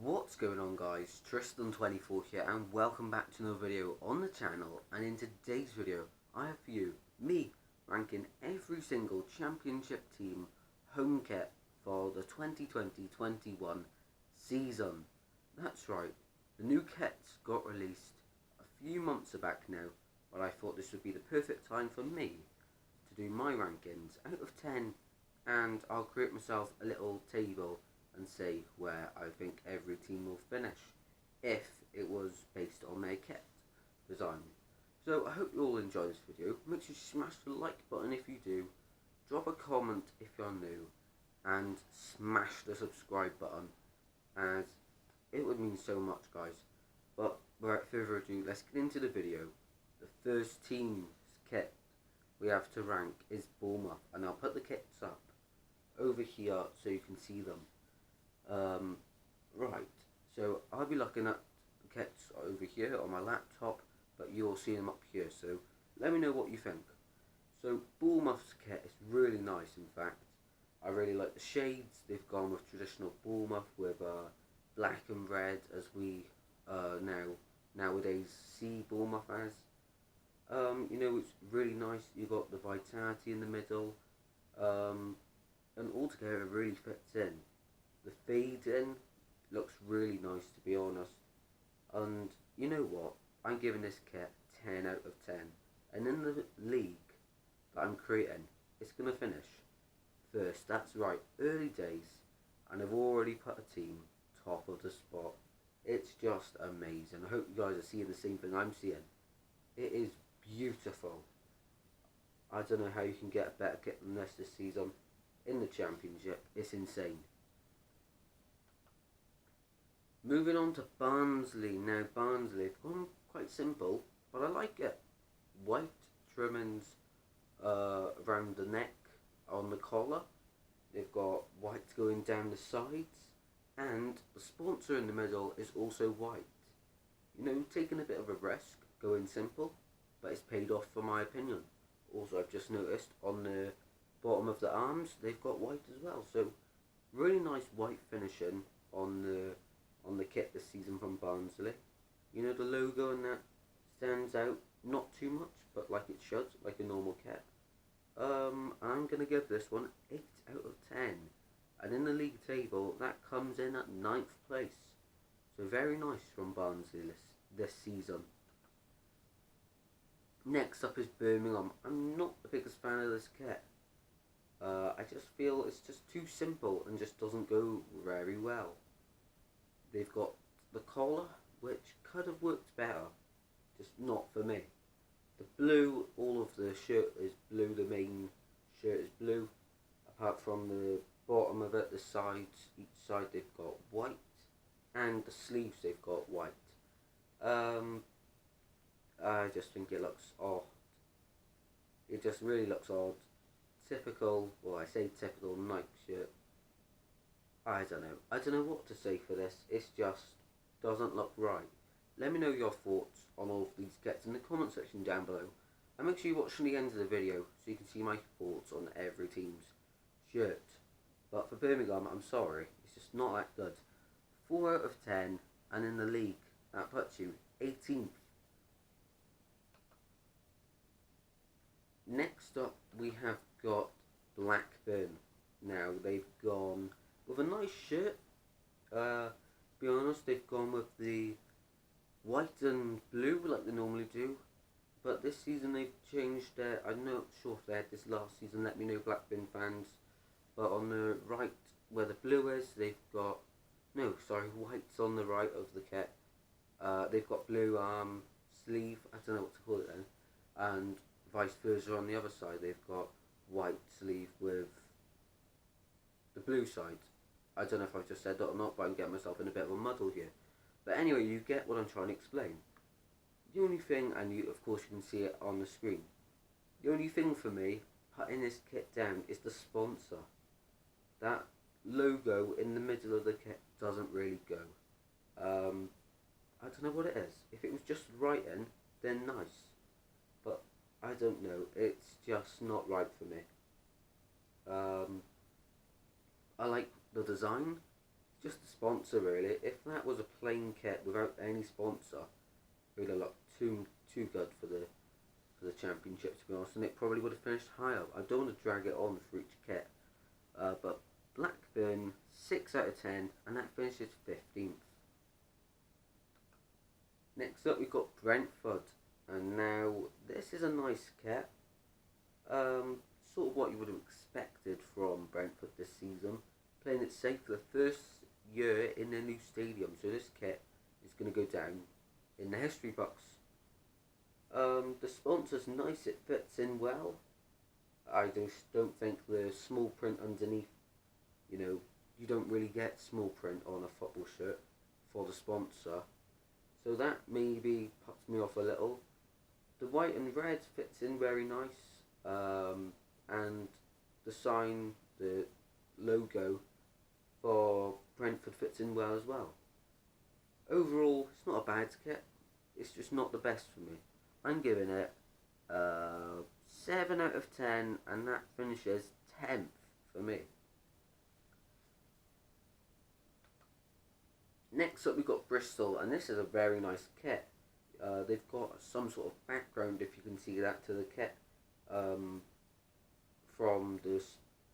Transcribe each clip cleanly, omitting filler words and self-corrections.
What's going on, guys? Tristan24 here, and welcome back to another video on the channel. And in today's video I have for you me ranking every single championship team home kit for the 2020-21 season. That's right, the new kits got released a few months back now, but I thought this would be the perfect time for me to do my rankings out of 10, and I'll create myself a little table and say where I think every team will finish if it was based on their kit design. So I hope you all enjoy this video. Make sure you smash the like button if you do, drop a comment if you're new, and smash the subscribe button, as it would mean so much, guys. But without further ado, let's get into the video. The first team's kit we have to rank is Bournemouth, and I'll put the kits up over here so you can see them. Right, so I'll be looking at the kits over here on my laptop, but you'll see them up here, so let me know what you think. So Bournemouth's kit is really nice. In fact, I really like the shades. They've gone with traditional Bournemouth with black and red, as we nowadays see Bournemouth as. It's really nice. You've got the vitality in the middle, and altogether it really fits in. The fade in looks really nice, to be honest, and you know what, I'm giving this kit 10 out of 10, and in the league that I'm creating, it's going to finish first. That's right, early days, and I've already put a team top of the spot. It's just amazing. I hope you guys are seeing the same thing I'm seeing. It is beautiful. I don't know how you can get a better kit than this season in the championship. It's insane. Moving on to Barnsley. Now Barnsley have gone quite simple, but I like it. White trimmings around the neck, on the collar. They've got white going down the sides, and the sponsor in the middle is also white. Taking a bit of a risk, going simple, but it's paid off for my opinion. Also, I've just noticed on the bottom of the arms, they've got white as well. So really nice white finishing on the kit this season from Barnsley. The logo and that stands out, not too much, but like it should, like a normal kit. I'm going to give this one 8 out of 10. And in the league table, that comes in at 9th place. So very nice from Barnsley this season. Next up is Birmingham. I'm not the biggest fan of this kit. I just feel it's just too simple and just doesn't go very well. They've got the collar, which could have worked better, just not for me. The blue, all of the shirt is blue, the main shirt is blue, apart from the bottom of it, the sides, each side they've got white, and the sleeves they've got white. I just think it looks odd. It just really looks odd. Typical, well, I say typical Nike shirt. I don't know what to say for this. It just doesn't look right. Let me know your thoughts on all of these kits in the comment section down below, and make sure you watch to the end of the video so you can see my thoughts on every team's shirt. But for Birmingham, I'm sorry, it's just not that good. 4 out of 10, and in the league that puts you 18th. Next up we have got Blackburn. Now they've gone with a nice shirt. Be honest, they've gone with the white and blue like they normally do, but this season they've changed their, I'm not sure if they had this last season, let me know Blackburn fans, but on the right where the blue is, they've got, white's on the right of the kit. They've got blue arm sleeve, I don't know what to call it then, and vice versa on the other side, they've got white sleeve with the blue side. I don't know if I've just said that or not, but I'm getting myself in a bit of a muddle here. But anyway, you get what I'm trying to explain. The only thing, and of course you can see it on the screen, the only thing for me putting this kit down is the sponsor. That logo in the middle of the kit doesn't really go. I don't know what it is. If it was just writing, then nice. But I don't know, it's just not right for me. I like the design, just the sponsor really. If that was a plain kit without any sponsor, it would have looked too good for the championship, to be honest, and it probably would have finished higher. I don't want to drag it on for each kit, but Blackburn 6 out of 10, and that finishes 15th. Next up we've got Brentford, and now this is a nice kit, sort of what you would have expected from Brentford this season, playing it safe for the first year in their new stadium, so this kit is going to go down in the history books. The sponsor's nice, it fits in well. I just don't think the small print underneath, you don't really get small print on a football shirt for the sponsor, so that maybe puts me off a little. The white and red fits in very nice, and the sign, the logo for Brentford fits in well as well. Overall, it's not a bad kit, it's just not the best for me. I'm giving it 7 out of 10, and that finishes 10th for me. Next up we've got Bristol, and this is a very nice kit. They've got some sort of background, if you can see that, to the kit. From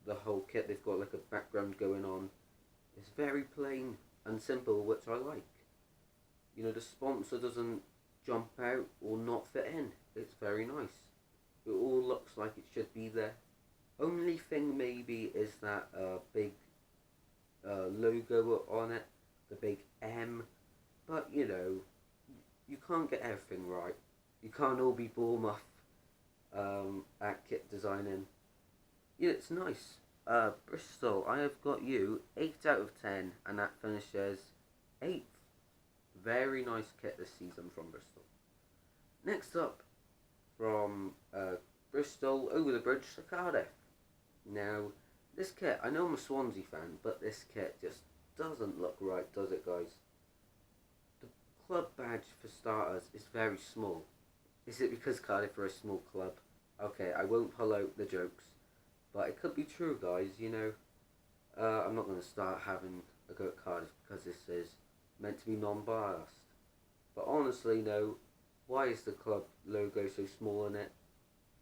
the whole kit, they've got like a background going on. It's very plain and simple, which I like. The sponsor doesn't jump out or not fit in. It's very nice. It all looks like it should be there. Only thing maybe is that big logo on it, the big M, but you can't get everything right. You can't all be Bournemouth at kit designing. It's nice. Bristol, I have got you 8 out of 10, and that finishes 8th. Very nice kit this season from Bristol. Next up, from Bristol over the bridge to Cardiff. Now, this kit, I know I'm a Swansea fan, but this kit just doesn't look right, does it, guys? The club badge, for starters, is very small. Is it because Cardiff are a small club? Okay, I won't pull out the jokes, but it could be true, guys, I'm not going to start having a go at Cardiff because this is meant to be non-biased. But honestly, no, why is the club logo so small in it?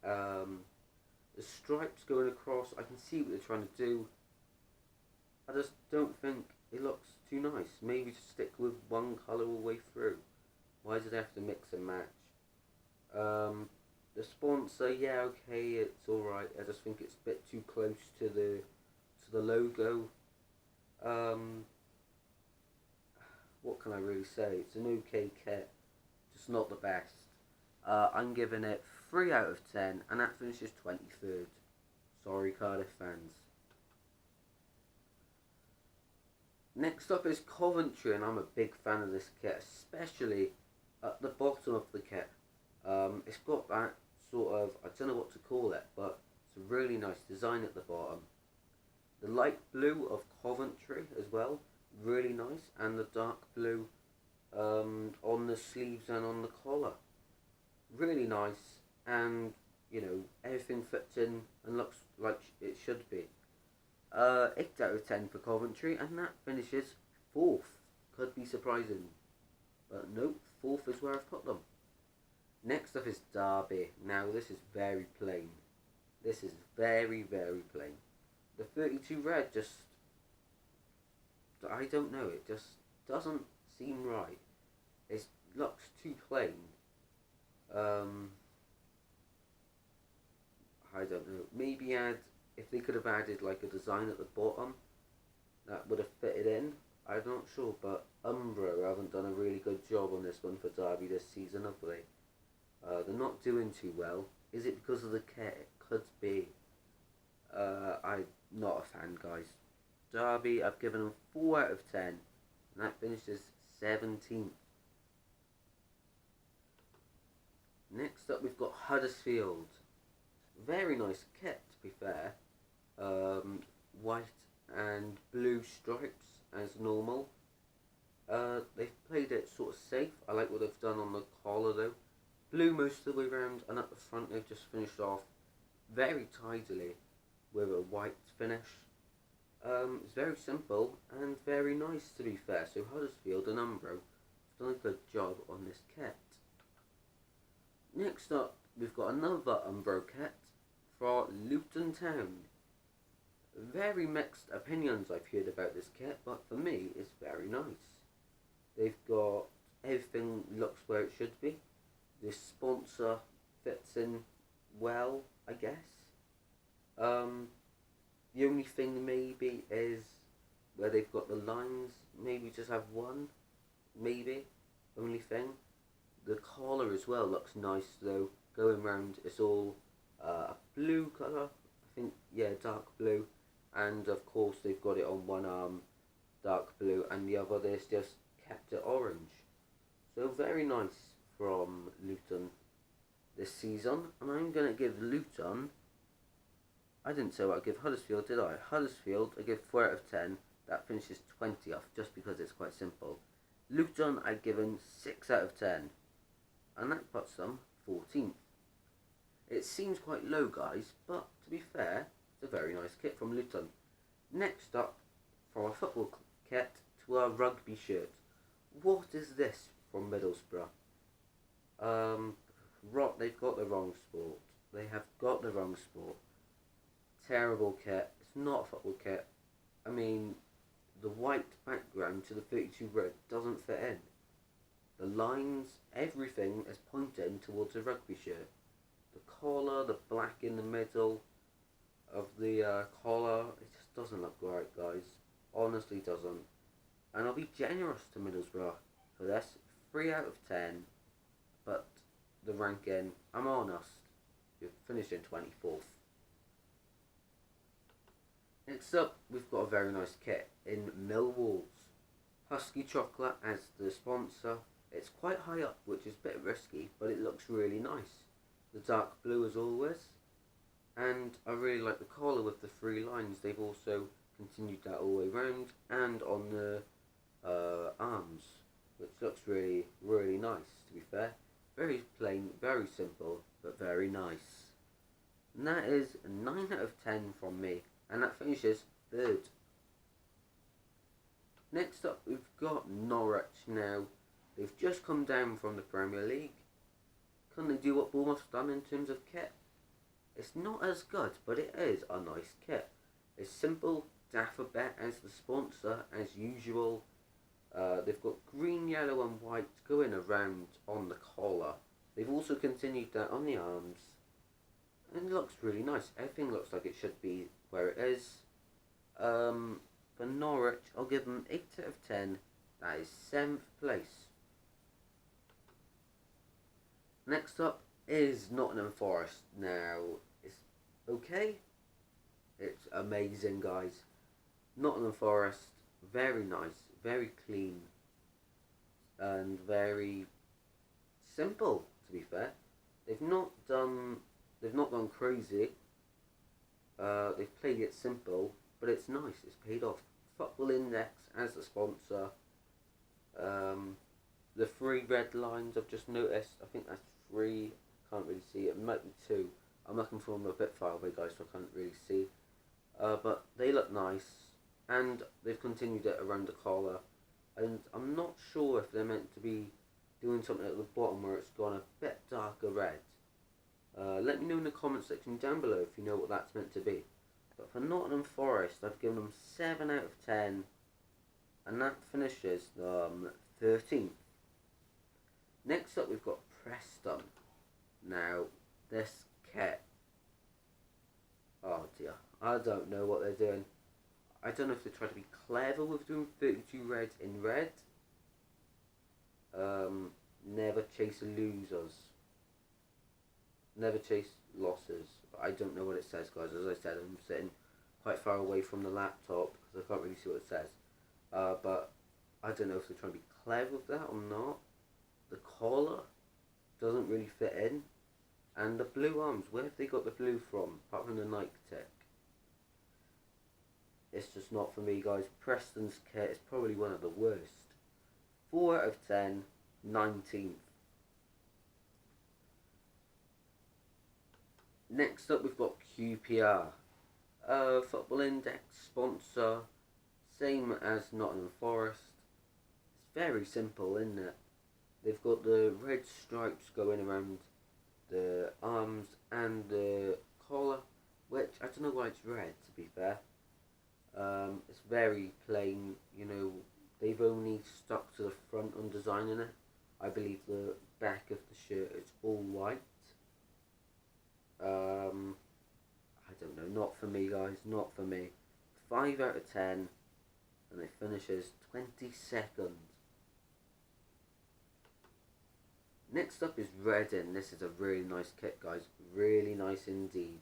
The stripes going across, I can see what they're trying to do. I just don't think it looks too nice. Maybe just stick with one colour all the way through. Why does it have to mix and match? The sponsor, yeah, okay, it's alright. I just think it's a bit too close to the logo. What can I really say? It's an okay kit, just not the best. I'm giving it 3 out of 10, and that finishes 23rd. Sorry, Cardiff fans. Next up is Coventry, and I'm a big fan of this kit, especially at the bottom of the kit. It's got that sort of, I don't know what to call it, but it's a really nice design at the bottom. The light blue of Coventry as well, really nice, and the dark blue on the sleeves and on the collar. Really nice, and everything fits in and looks like it should be. 8 out of 10 for Coventry, and that finishes 4th. Could be surprising, but nope, 4th is where I've put them. Next up is Derby. Now this is very plain. This is very, very plain. The 32 red just, I don't know, it just doesn't seem right. It looks too plain. I don't know. Maybe if they could have added like a design at the bottom, that would have fitted in. I'm not sure, but Umbro haven't done a really good job on this one for Derby this season, have they? They're not doing too well. Is it because of the kit? It could be. I'm not a fan, guys. Derby, I've given them 4 out of 10, and that finishes 17th. Next up, we've got Huddersfield. Very nice kit, to be fair. White and blue stripes as normal. They've played it sort of safe. I like what they've done on the collar though. Blue most of the way around, and at the front they've just finished off very tidily with a white finish. It's very simple and very nice, to be fair. So Huddersfield and Umbro have done a good job on this kit. Next up, we've got another Umbro kit for Luton Town. Very mixed opinions I've heard about this kit, but for me, it's very nice. They've got everything looks where it should be. The sponsor fits in well, I guess. The only thing maybe is where they've got the lines, maybe just have one, maybe, only thing. The collar as well looks nice though, going round, it's all a blue colour, I think, yeah, dark blue, and of course they've got it on one arm, dark blue, and the other they've just kept it orange. So very nice from Luton this season, and I'm going to give Luton, I didn't say what I'd give Huddersfield, did I? Huddersfield, I give 4 out of 10. That finishes 20 off, just because it's quite simple. Luton, I'd given 6 out of 10. And that puts them 14th. It seems quite low, guys, but to be fair, it's a very nice kit from Luton. Next up, from a football kit to a rugby shirt. What is this from Middlesbrough? They've got the wrong sport. They have got the wrong sport. Terrible kit. It's not a football kit. I mean, the white background to the 32 red doesn't fit in. The lines, everything is pointing towards a rugby shirt. The collar, the black in the middle of the collar, it just doesn't look right, guys. Honestly doesn't. And I'll be generous to Middlesbrough for this. 3 out of 10. But the ranking, I'm honest, you're finishing 24th. Next up, we've got a very nice kit in Millwall's. Husky chocolate as the sponsor. It's quite high up, which is a bit risky, but it looks really nice. The dark blue as always. And I really like the collar with the 3 lines. They've also continued that all the way round and on the arms, which looks really, really nice, to be fair. Very plain, very simple, but very nice. And that is 9 out of 10 from me. And that finishes 3rd. Next up, we've got Norwich now. They've just come down from the Premier League. Can they do what Bournemouth's done in terms of kit? It's not as good, but it is a nice kit. It's simple, Daffabet as the sponsor, as usual. They've got green, yellow and white going around on the collar. They've also continued that on the arms. And it looks really nice. Everything looks like it should be where it is. For Norwich, I'll give them 8 out of 10. That is 7th place. Next up is Nottingham Forest. Now, it's okay. It's amazing, guys. Nottingham Forest, very nice, very clean, and very simple, to be fair. They've not gone crazy. They've played it simple, but it's nice. It's paid off. Football Index as the sponsor. The 3 red lines I've just noticed. I think that's 3. Can't really see. It might be 2. I'm looking for them a bit far away, guys, so I can't really see. But they look nice, and they've continued it around the collar. And I'm not sure if they're meant to be doing something at the bottom where it's gone a bit darker red. Let me know in the comment section down below if you know what that's meant to be. But for Nottingham Forest, I've given them 7 out of 10. And that finishes 13th. Next up, we've got Preston. Now, this kit. Oh dear. I don't know what they're doing. I don't know if they try to be clever with doing 32 reds in red. Never chase losers. Never chase losses. I don't know what it says, guys. As I said, I'm sitting quite far away from the laptop because I can't really see what it says. But I don't know if they're trying to be clever with that or not. The collar doesn't really fit in. And the blue arms, where have they got the blue from? Apart from the Nike tick. It's just not for me, guys. Preston's kit is probably one of the worst. 4 out of 10, 19th. Next up, we've got QPR. Football Index sponsor, same as Nottingham Forest. It's very simple, isn't it? They've got the red stripes going around the arms and the collar, which I don't know why it's red, to be fair. It's very plain, they've only stuck to the front on designing it. I believe the back of the shirt is all white. I don't know, not for me, guys, not for me. 5 out of 10, and it finishes 22nd. Next up is Reading. This is a really nice kit, guys, really nice indeed.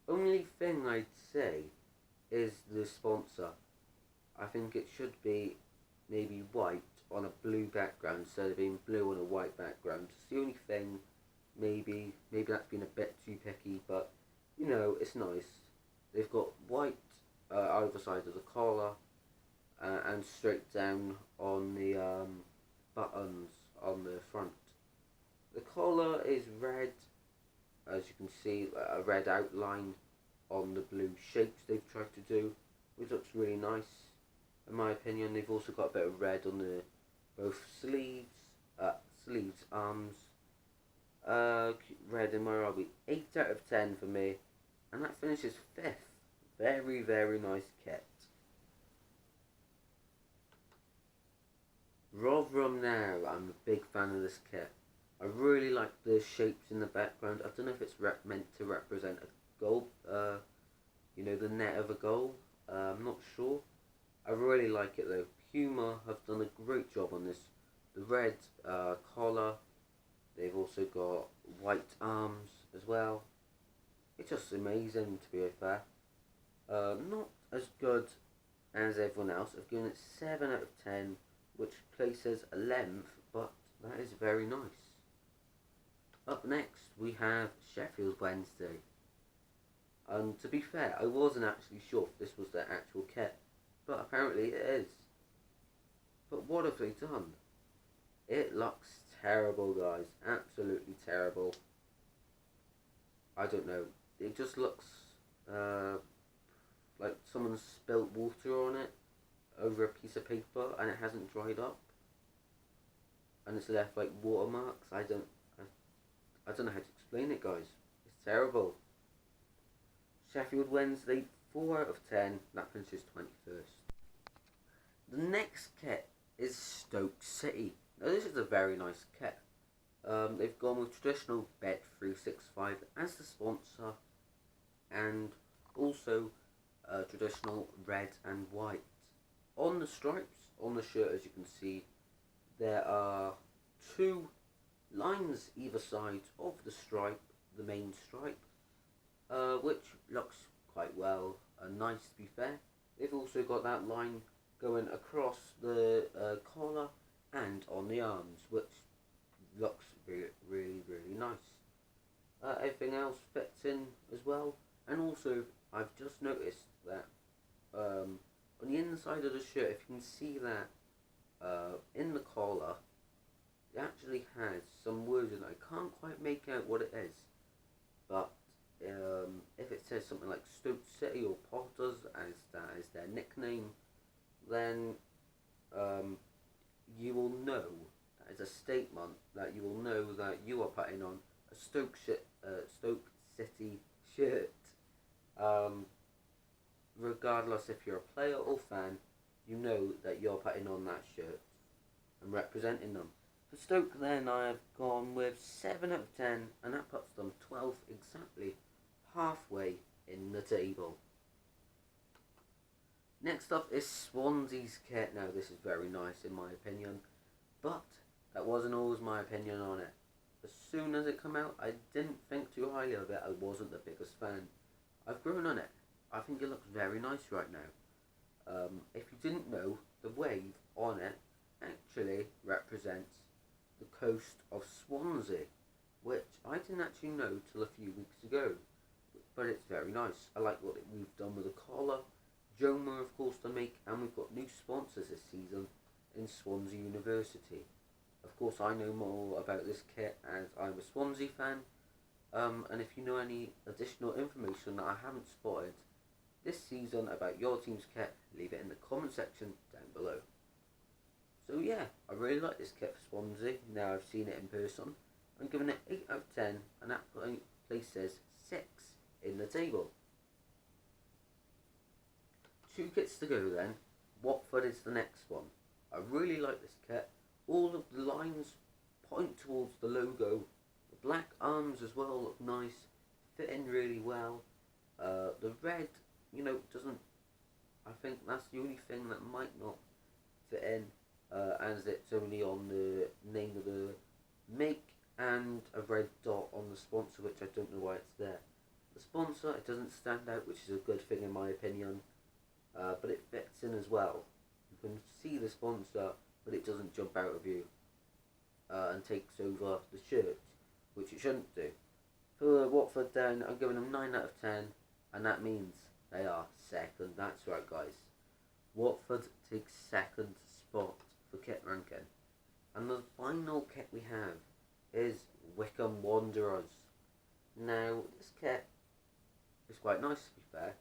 Only thing I'd say is the sponsor. I think it should be maybe white on a blue background instead of being blue on a white background. It's the only thing. Maybe that's been a bit too picky, but it's nice. They've got white either side of the collar and straight down on the buttons on the front. The collar is red, as you can see, a red outline on the blue shapes they've tried to do, which looks really nice in my opinion. They've also got a bit of red on the both sleeves, arms. Reading, where are we? 8 out of 10 for me, and that finishes 5th. Very, very nice kit. Rotherham now. I'm a big fan of this kit. I really like the shapes in the background. I don't know if it's meant to represent a goal, the net of a goal. I'm not sure. I really like it though. Puma have done a great job on this. The red collar. They've also got white arms as well. It's just amazing, to be fair. Not as good as everyone else. I've given it 7 out of 10, which places 11th, but that is very nice. Up next, we have Sheffield Wednesday. And to be fair, I wasn't actually sure if this was their actual kit, but apparently it is. But what have they done? It looks terrible, guys. Absolutely terrible. I don't know. It just looks like someone spilt water on it over a piece of paper and it hasn't dried up. And it's left like watermarks. I don't know how to explain it, guys. It's terrible. Sheffield Wednesday, 4 out of 10. That finishes 21st. The next kit is Stoke City. Now this is a very nice kit. They've gone with traditional Bet365 as the sponsor, and also traditional red and white. On the stripes, on the shirt, as you can see, there are 2 lines either side of the stripe, the main stripe, which looks quite well and nice, to be fair. They've also got that line going across the collar and on the arms, which looks really, really, really nice. Everything else fits in as well, and also I've just noticed that on the inside of the shirt, if you can see that in the collar, it actually has some words in it. I can't quite make out what it is, but if it says something like Stoke City or Potters as that is their nickname, then you will know, that is a statement that you will know that you are putting on a Stoke City shirt. Regardless if you're a player or fan, you know that you're putting on that shirt and representing them. For Stoke then, I have gone with 7 out of 10, and that puts them 12th exactly, halfway in the table. Next up is Swansea's kit. Now this is very nice in my opinion, but that wasn't always my opinion on it. As soon as it came out, I didn't think too highly of it. I wasn't the biggest fan. I've grown on it. I think it looks very nice right now. If you didn't know, the wave on it actually represents the coast of Swansea, which I didn't actually know till a few weeks ago. But it's very nice. I like what we've done with the collar. Joma, of course, to make, and we've got new sponsors this season in Swansea University. Of course, I know more about this kit as I'm a Swansea fan, and if you know any additional information that I haven't spotted, this season about your team's kit, leave it in the comment section down below. So yeah, I really like this kit for Swansea. Now I've seen it in person. I'm giving it 8 out of 10, and that places 6 in the table. 2 kits to go then. Watford is the next one. I really like this kit. All of the lines point towards the logo. The black arms as well look nice, fit in really well. The red, doesn't. I think that's the only thing that might not fit in, as it's only on the name of the make and a red dot on the sponsor, which I don't know why it's there. The sponsor, it doesn't stand out, which is a good thing in my opinion, but it fits in as well. You can see the sponsor, but it doesn't jump out of you and takes over the shirt, which it shouldn't do. For Watford then, I'm giving them 9 out of 10, and that means they are second. That's right, guys. Watford takes second spot for kit ranking. And the final kit we have is Wickham Wanderers. Now, this kit is quite nice, to be fair.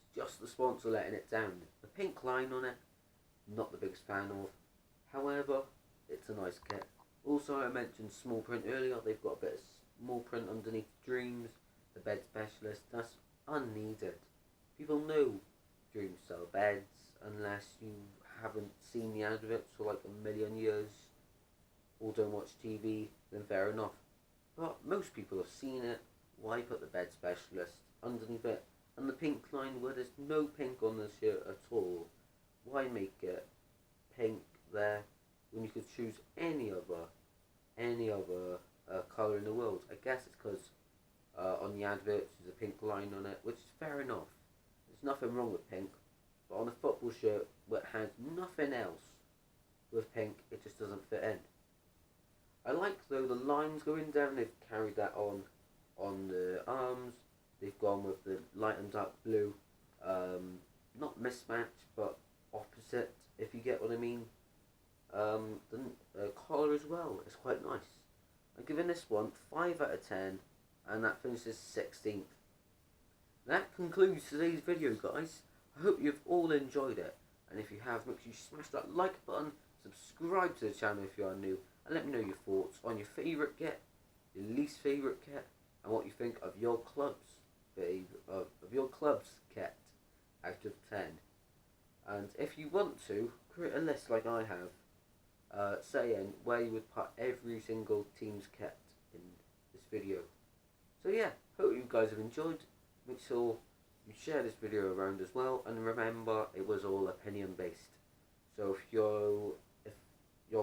It's just the sponsor letting it down. The pink line on it, not the biggest fan of. However, it's a nice kit. Also, I mentioned small print earlier. They've got a bit of small print underneath Dreams, the bed specialist. That's unneeded. People know Dreams sell beds, unless you haven't seen the adverts for like a million years or don't watch TV, then fair enough. But most people have seen it. Why put the bed specialist underneath it? And the pink line where there's no pink on the shirt at all. Why make it pink there when you could choose any other colour in the world? I guess it's because on the adverts there's a pink line on it, which is fair enough. There's nothing wrong with pink, but on a football shirt that has nothing else with pink, it just doesn't fit in. I like though the lines going down. They've carried that on the arms. They've gone with the light and dark blue, not mismatched but opposite, if you get what I mean. The collar as well is quite nice. I'm giving this one 5 out of 10, and that finishes 16th. That concludes today's video, guys. I hope you've all enjoyed it, and if you have, make sure you smash that like button, subscribe to the channel if you are new, and let me know your thoughts on your favourite kit, your least favourite kit, and what you think of your club's kit out of 10. And if you want to, create a list like I have, saying where you would put every single team's kit in this video. So yeah, hope you guys have enjoyed. Make sure you share this video around as well, and remember, it was all opinion based. So if your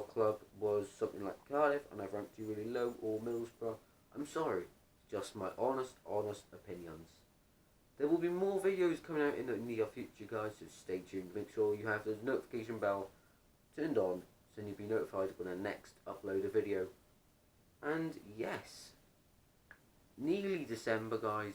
club was something like Cardiff and I've ranked you really low, or Middlesbrough, I'm sorry. It's just my honest opinions. There will be more videos coming out in the near future, guys, so stay tuned. Make sure you have the notification bell turned on so you'll be notified when I next upload a video. And yes, nearly December, guys.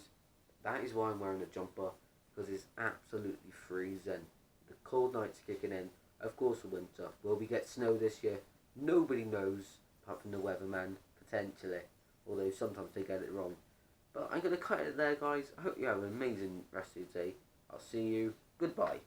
That is why I'm wearing a jumper, because it's absolutely freezing. The cold nights kicking in. Of course, the winter. Will we get snow this year? Nobody knows, apart from the weatherman, potentially. Although sometimes they get it wrong. But I'm going to cut it there, guys. I hope you have an amazing rest of your day. I'll see you. Goodbye.